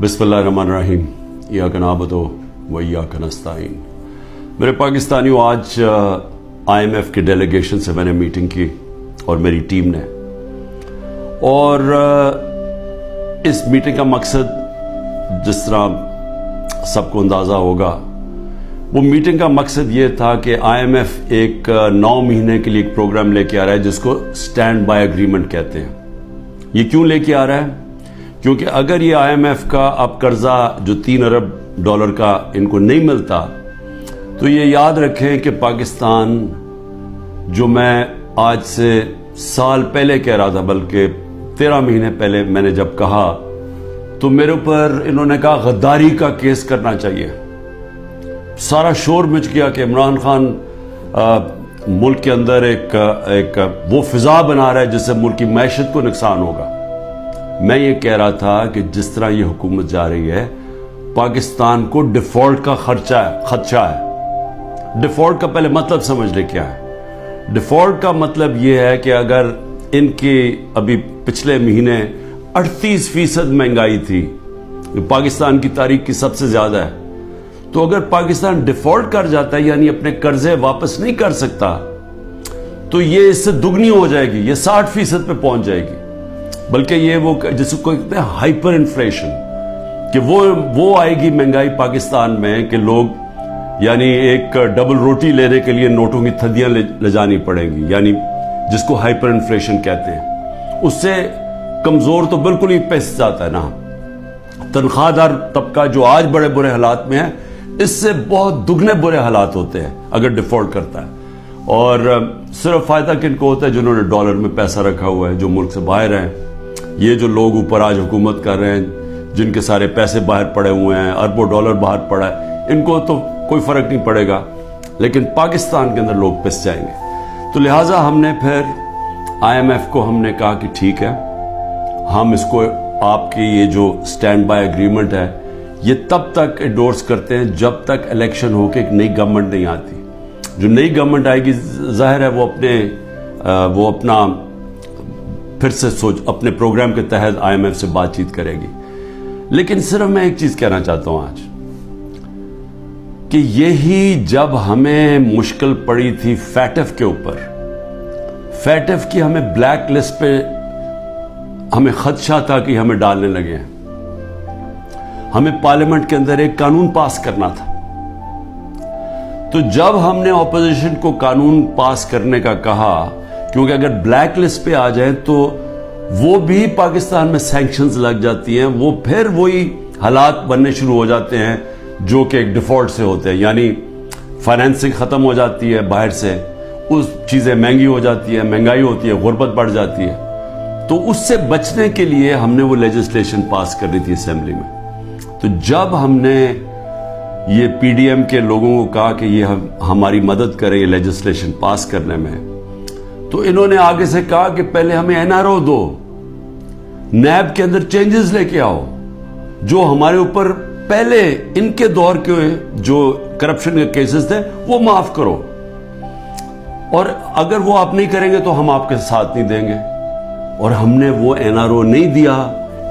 बिस्मिल्लाहिर्रहमानिर्रहीम इय्याका नअबुदु व इय्याका नस्तईन। मेरे पाकिस्तानियों, आज IMF के डेलीगेशन से मैंने मीटिंग की और मेरी टीम ने, और इस मीटिंग का मकसद जिस तरह सबको अंदाज़ा होगा, वो मीटिंग का मकसद ये था कि IMF एक 9 महीने के लिए एक प्रोग्राम लेके आ रहा है जिसको स्टैंड बाय एग्रीमेंट कहते हैं। ये क्यों लेके आ रहा है? क्योंकि अगर ये IMF का अब कर्जा जो $3 अरब का इनको नहीं मिलता, तो ये याद रखें कि पाकिस्तान, जो मैं आज से साल पहले कह रहा था, बल्कि 13 महीने पहले मैंने जब कहा, तो मेरे ऊपर इन्होंने कहा गद्दारी का केस करना चाहिए। सारा शोर मच गया कि इमरान खान मुल्क के अंदर एक वो फिजा बना रहा है जिससे मुल्क की मैशत को नुकसान होगा। मैं ये कह रहा था कि जिस तरह ये हुकूमत जा रही है, पाकिस्तान को डिफॉल्ट का खदशा है। डिफॉल्ट का पहले मतलब समझ ले क्या है। डिफॉल्ट का मतलब ये है कि अगर इनकी अभी पिछले महीने 38% महंगाई थी, जो पाकिस्तान की तारीख की सबसे ज्यादा है, तो अगर पाकिस्तान डिफॉल्ट कर जाता है, यानी अपने कर्जे वापस नहीं कर सकता, तो ये इससे दुगनी हो जाएगी, ये 60% पे पहुंच जाएगी। बल्कि ये वो जिसको कहते हैं हाइपर इन्फ्लेशन, कि वो आएगी महंगाई पाकिस्तान में कि लोग, यानी एक डबल रोटी लेने के लिए नोटों की थदियां ले जानी पड़ेंगी, यानी जिसको हाइपर इन्फ्लेशन कहते हैं। उससे कमजोर तो बिल्कुल ही पैसे जाता है ना। तनख्वाहदार तबका जो आज बड़े बुरे हालात में है, इससे बहुत दुगने बुरे हालात होते हैं अगर डिफॉल्ट करता है। और सिर्फ फायदा किनको होता है? जिन्होंने डॉलर में पैसा रखा हुआ है, जो मुल्क से बाहर हैं। ये जो लोग ऊपर आज हुकूमत कर रहे हैं, जिनके सारे पैसे बाहर पड़े हुए हैं, अरबों डॉलर बाहर पड़ा है, इनको तो कोई फर्क नहीं पड़ेगा, लेकिन पाकिस्तान के अंदर लोग पिस जाएंगे। तो लिहाजा हमने फिर IMF को हमने कहा कि ठीक है, हम इसको, आपकी ये जो स्टैंड बाय एग्रीमेंट है, ये तब तक एंडोर्स करते हैं जब तक इलेक्शन होकर एक नई गवर्नमेंट नहीं आती। जो नई गवर्नमेंट आएगी, जाहिर है वो अपना फिर से अपने प्रोग्राम के तहत IMF से बातचीत करेगी। लेकिन सिर्फ मैं एक चीज कहना चाहता हूं आज, कि यही जब हमें मुश्किल पड़ी थी फैटफ के ऊपर, फैटफ की हमें ब्लैक लिस्ट पे हमें खदशा था कि हमें डालने लगे हैं। हमें पार्लियामेंट के अंदर एक कानून पास करना था। तो जब हमने ऑपोजिशन को कानून पास करने का कहा, क्योंकि अगर ब्लैक लिस्ट पे आ जाए तो वो भी पाकिस्तान में सैंक्शंस लग जाती हैं, वो फिर वही हालात बनने शुरू हो जाते हैं जो कि एक डिफॉल्ट से होते हैं, यानी फाइनेंसिंग खत्म हो जाती है बाहर से, उस चीजें महंगी हो जाती है, महंगाई होती है, गुर्बत बढ़ जाती है। तो उससे बचने के लिए हमने वो लेजिस्लेशन पास कर दी थी असेंबली में। तो जब हमने ये PDM के लोगों को कहा कि ये हमारी मदद करें ये लेजिस्लेशन पास करने में, तो इन्होंने आगे से कहा कि पहले हमें NRO दो, नैब के अंदर चेंजेस लेके आओ, जो हमारे ऊपर पहले इनके दौर के जो करप्शन के केसेस थे वो माफ करो, और अगर वो आप नहीं करेंगे तो हम आपके साथ नहीं देंगे। और हमने वो NRO नहीं दिया,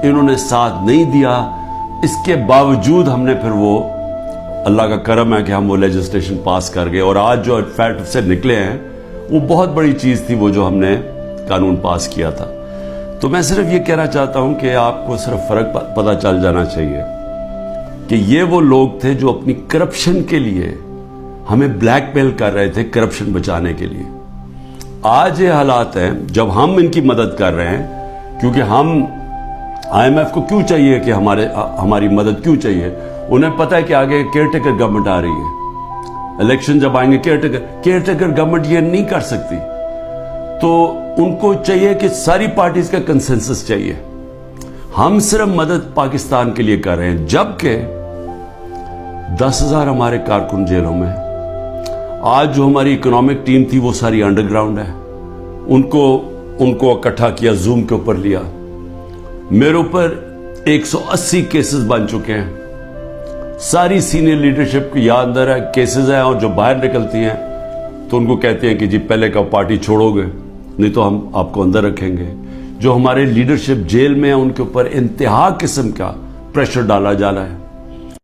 इन्होंने साथ नहीं दिया। इसके बावजूद हमने फिर वो, अल्लाह का करम है कि हम वो लेजिस्लेशन पास कर गए, और आज जो फैट से निकले हैं वो बहुत बड़ी चीज थी, वो जो हमने कानून पास किया था। तो मैं सिर्फ ये कहना चाहता हूं कि आपको सिर्फ फर्क पता चल जाना चाहिए कि ये वो लोग थे जो अपनी करप्शन के लिए हमें ब्लैकमेल कर रहे थे, करप्शन बचाने के लिए। आज ये हालात हैं जब हम इनकी मदद कर रहे हैं, क्योंकि हम IMF को क्यों चाहिए कि हमारी मदद क्यों चाहिए? उन्हें पता है कि आगे केयरटेकर गवर्नमेंट आ रही है, इलेक्शन जब आएंगे केयरटेकर गवर्नमेंट ये नहीं कर सकती, तो उनको चाहिए कि सारी पार्टीज का कंसेंसस चाहिए। हम सिर्फ मदद पाकिस्तान के लिए कर रहे हैं, जबकि 10,000 हमारे कारकुन जेलों में। आज जो हमारी इकोनॉमिक टीम थी वो सारी अंडरग्राउंड है, उनको इकट्ठा किया, जूम के ऊपर लिया। मेरे ऊपर 180 केसेस बन चुके हैं। सारी सीनियर लीडरशिप की याद अंदर है केसेस हैं, और जो बाहर निकलती हैं तो उनको कहते हैं कि जी पहले का पार्टी छोड़ोगे, नहीं तो हम आपको अंदर रखेंगे। जो हमारे लीडरशिप जेल में है उनके ऊपर इंतहा किस्म का प्रेशर डाला जा रहा है।